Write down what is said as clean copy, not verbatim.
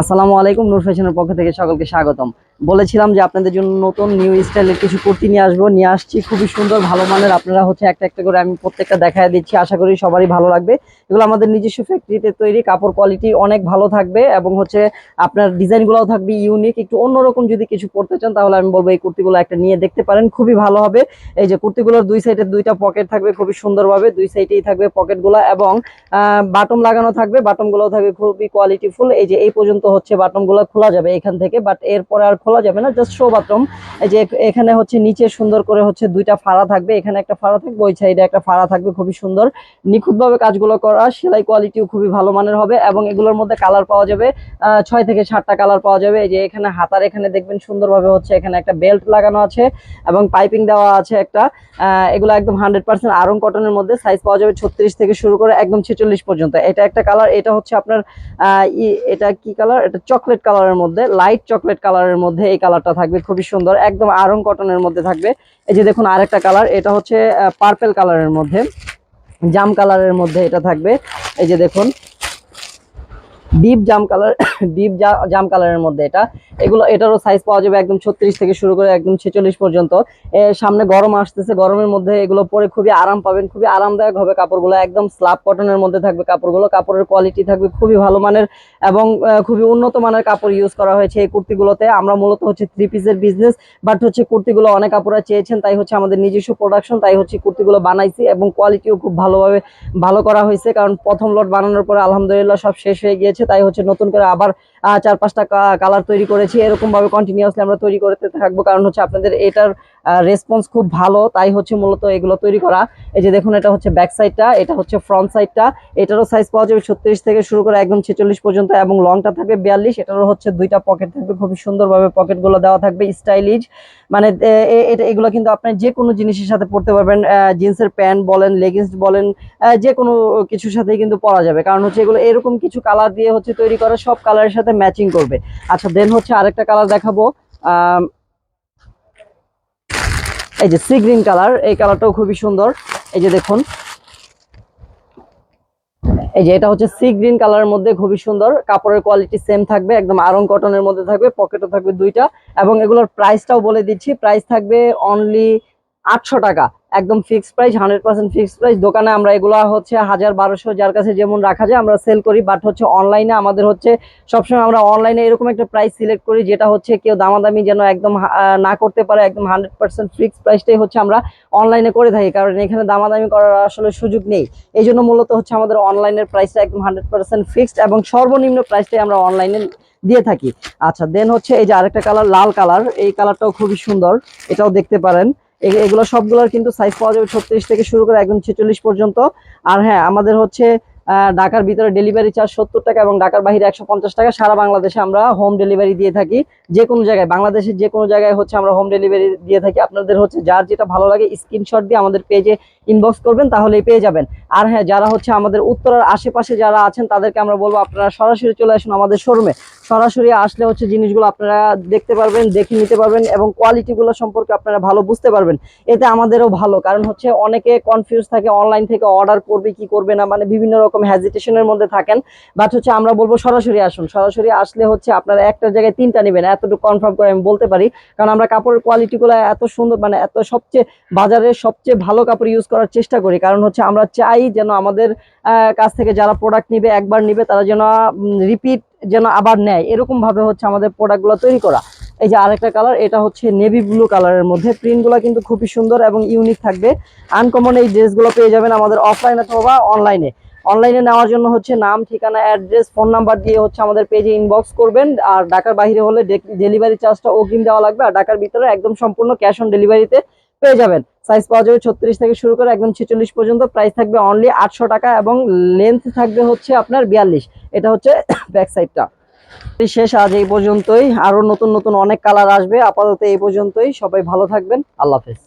আসসালামু আলাইকুম, নূর ফ্যাশনের পক্ষ থেকে সকলকে স্বাগতম। বলেছিলাম যে আপনাদের জন্য নতুন নিউ স্টাইলের কিছু কুর্তি নিয়ে আসছি খুবই সুন্দর ভালো মানের। আপনারা একটা একটা করে আমি প্রত্যেকটা দেখায় দিচ্ছি, আশা করি সবারই ভালো লাগবে। এগুলো আমাদের নিজস্ব ফ্যাক্টরিতে তৈরি, কাপড় কোয়ালিটি অনেক ভালো থাকবে এবং আপনার ডিজাইনগুলোও থাকবে ইউনিক। একটু অন্যরকম যদি কিছু পড়তে চান তাহলে আমি বলবো এই কুর্তিগুলো একটা নিয়ে দেখতে পারেন, খুবই ভালো হবে। এই যে কুর্তিগুলোর দুই সাইডে দুইটা পকেট থাকবে, খুবই সুন্দরভাবে দুই সাইডেই থাকবে পকেটগুলো এবং বাটম লাগানো থাকবে, বাটমগুলো থাকবে খুবই কোয়ালিটিফুল। এই যে এই পর্যন্ত বাটনগুলো খোলা যাবে এখান থেকে, বাট এরপরে আর খোলা যাবে না, জাস্ট শো বাটন। এই যে এখানে নিচে সুন্দর করে দুইটা ফাড়া থাকবে, এখানে একটা ফাড়া থাকবে, ওই সাইডে একটা ফাড়া থাকবে। খুবই সুন্দর নিখুঁতভাবে কাজগুলো করা, সেলাই কোয়ালিটিও খুবই ভালো মানের হবে এবং এগুলোর মধ্যে কালার পাওয়া যাবে 6 থেকে 7টা কালার পাওয়া যাবে। এই যে এখানে হাতার এখানে দেখবেন সুন্দরভাবে এখানে একটা বেল্ট লাগানো আছে এবং পাইপিং দেওয়া আছে একটা। এগুলো একদম 100% আরং কটনের মধ্যে। সাইজ পাওয়া যাবে 36 থেকে শুরু করে একদম 46 পর্যন্ত। এটা একটা কালার, এটা আপনার এটা কি কালার, এটা চকলেট কালারের মধ্যে, লাইট চকলেট কালারের মধ্যে এই কালারটা থাকবে, খুবই সুন্দর একদম আরং কটনের মধ্যে থাকবে। এই যে দেখুন আরেকটা কালার, এটা পার্পল কালারের মধ্যে, জাম কালারের মধ্যে এটা থাকবে। এই যে দেখুন ডিপ জাম কালার, ডিপ জাম কালারের মধ্যে এটারও সাইজ পাওয়া যাবে একদম 36 থেকে শুরু করে একদম 46 পর্যন্ত। সামনে গরম আসতেছে, গরমের মধ্যে এগুলো পরে খুবই আরাম পাবেন, খুবই আরামদায়ক হবে। কাপড়গুলো একদম স্ল্যাব কটনের মধ্যে থাকবে, কাপড়ের কোয়ালিটি থাকবে খুবই ভালো মানের এবং খুবই উন্নত মানের কাপড় ইউজ করা হয়েছে এই কুর্তিগুলোতে। আমরা মূলত 3 পিসের বিজনেস, বাট কুর্তিগুলো অনেক কাপড়রা চেয়েছেন, তাই আমাদের নিজস্ব প্রোডাকশন, তাই কুর্তিগুলো বানাইছি এবং কোয়ালিটিও খুব ভালো করা হয়েছে। কারণ প্রথম লট বানানোর পরে আলহামদুলিল্লাহ সব শেষ হয়ে গিয়েছে, তাই নতুন করে আবার 4-5টা কালার তৈরি করেছি। এরকম ভাবে কন্টিনিউয়াসলি আমরা তৈরি করতে থাকবো, কারণ আপনাদের এটার রেসপন্স খুব ভালো, তাই মূলত এগুলো তৈরি করা। এই যে দেখুন এটা ব্যাক সাইডটা, এটা ফ্রন্ট সাইডটা। এটারও সাইজ পাওয়া যাবে 36 থেকে শুরু করে একদম 46 পর্যন্ত এবং লংটা থাকবে 42। এটারও দুইটা পকেট থাকবে, খুবই সুন্দরভাবে পকেটগুলো দেওয়া থাকবে স্টাইলিশ। মানে এগুলো কিন্তু আপনি যে কোনো জিনিসের সাথে পরতে পারবেন, জিন্সের প্যান্ট বলেন, লেগিংস বলেন, যে কোনো কিছুর সাথে কিন্তু পরা যাবে, কারণ এগুলো এরকম কিছু কালার দিয়ে তৈরি করা, সব কালারের সাথে ম্যাচিং করবে। আচ্ছা দেন আরেকটা কালার দেখাবো, এই যে সি গ্রিন কালার, এই কালারটাও খুবই সুন্দর। এই যে দেখুন এই যে এটা সি গ্রিন কালারের মধ্যে, খুবই সুন্দর। কাপড়ের কোয়ালিটি সেম থাকবে, একদম আরং কটনের মধ্যে থাকবে, পকেটও থাকবে দুইটা এবং এগুলোর প্রাইসটাও বলে দিচ্ছি, প্রাইস থাকবে অনলি 800 টাকা, একদম ফিক্সড প্রাইস, 100% ফিক্সড প্রাইস। দোকানে আমরা এগুলো 1000-1200 যার কাছে যেমন রাখা যায় আমরা সেল করি, বাট অনলাইনে আমাদের সবসময় আমরা অনলাইনে এরকম একটা প্রাইস সিলেক্ট করি যেটা কেউ দামাদামি যেন একদম না করতে পারে, একদম 100% ফিক্সড প্রাইসটাই আমরা অনলাইনে করে থাকি, কারণ এখানে দামাদামি করার আসলে সুযোগ নেই। এই জন্য মূলত আমাদের অনলাইনের প্রাইসটা একদম 100% ফিক্সড এবং সর্বনিম্ন প্রাইসটাই আমরা অনলাইনে দিয়ে থাকি। আচ্ছা দেন এই যে আরেকটা কালার, লাল কালার, এই কালারটাও খুবই সুন্দর, এটাও দেখতে পারেন। এগুলো সবগুলোর কিন্তু সাইজ পাওয়া যাবে 36 থেকে শুরু করে একদম 46 পর্যন্ত। আর হ্যাঁ, আমাদের ঢাকার ভিতরে ডেলিভারি চার্জ 70 টাকা এবং ঢাকার বাইরে 150 টাকা। সারা বাংলাদেশে আমরা হোম ডেলিভারি দিয়ে থাকি, যে কোনো জায়গায়, বাংলাদেশের যে কোনো জায়গায় আমরা হোম ডেলিভারি দিয়ে থাকি। আপনাদের যার যেটা ভালো লাগে স্ক্রিনশট দিয়ে আমাদের পেজে ইনবক্স করবেন, তাহলেই পেয়ে যাবেন। আর হ্যাঁ, যারা আমাদের উত্তরার আশেপাশে যারা আছেন তাদেরকে আমরা বলবো আপনারা সরাসরি চলে আসুন আমাদের শোরুমে। সরাসরি আসলে জিনিসগুলো আপনারা দেখতে পারবেন, দেখে নিতে পারবেন এবং কোয়ালিটিগুলো সম্পর্কে আপনারা ভালো বুঝতে পারবেন। এতে আমাদেরও ভালো, কারণ অনেকে কনফিউজ থাকে অনলাইন থেকে অর্ডার করবে কি করবে না, মানে বিভিন্ন রকম হেজিটেশনের মধ্যে থাকেন। বাট আমরা বলবো সরাসরি আসুন, সরাসরি আসলে আপনারা একটা জায়গায় 3টা নেবেন, এতটুকু কনফার্ম করে আমি বলতে পারি। কারণ আমরা কাপড়ের কোয়ালিটিগুলো এত সুন্দর, মানে এত বাজারের সবচেয়ে ভালো কাপড় ইউজ করার চেষ্টা করি, কারণ আমরা চাই যেন আমাদের কাছ থেকে যারা প্রোডাক্ট নিবে, একবার নিবে, তারা যেন রিপিট যেন আবার নেয়, এরকম ভাবে আমাদের প্রোডাক্টগুলো তৈরি করা। এই যে আরেকটা কালার, এটা নেভি ব্লু কালারের মধ্যে, প্রিন্টগুলো কিন্তু খুবই সুন্দর এবং ইউনিক থাকবে। আনকমন এই ড্রেসগুলো পেয়ে যাবেন আমাদের অফলাইন অথবা অনলাইনে। অনলাইনে নেওয়ার জন্য নাম, ঠিকানা, অ্যাড্রেস, ফোন নাম্বার দিয়ে আমাদের পেজে ইনবক্স করবেন। আর ঢাকার বাইরে হলে ডেলিভারি চার্জটা অগ্রিম দেওয়া লাগবে, আর ঢাকার ভিতরে একদম সম্পূর্ণ ক্যাশ অন ডেলিভারিতে পেয়ে যাবেন। সাইজ পাওয়া যাবে 36 থেকে শুরু করে একদম 46 পর্যন্ত। প্রাইস থাকবে অনলি 800 টাকা এবং লেন্থ থাকবে আপনার 42। এটা ব্যাক সাইডটা। শেষ আজ এই পর্যন্তই, আরো নতুন নতুন অনেক কালার আসবে। আপাতত এই পর্যন্তই, সবাই ভালো থাকবেন, আল্লাহ হাফেজ।